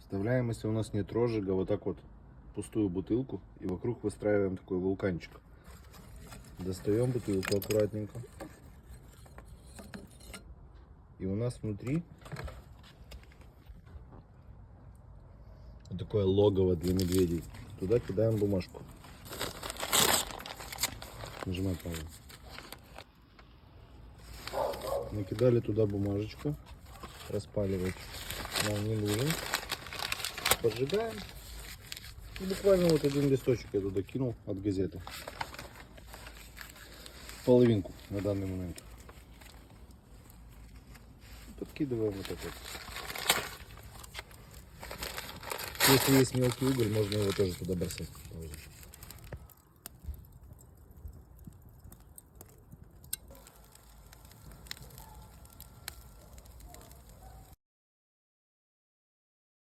Вставляем, если у нас нет розжига, вот так вот пустую бутылку и вокруг выстраиваем такой вулканчик. Достаем бутылку аккуратненько. И у нас внутри вот такое логово для медведей. Туда кидаем бумажку. Нажимай паузу. Накидали туда бумажечку. Распаливать нам не нужен. Поджигаем. И буквально вот один листочек я туда кинул от газеты. Половинку на данный момент. Подкидываем вот так вот. Если есть мелкий уголь, можно его тоже туда бросать.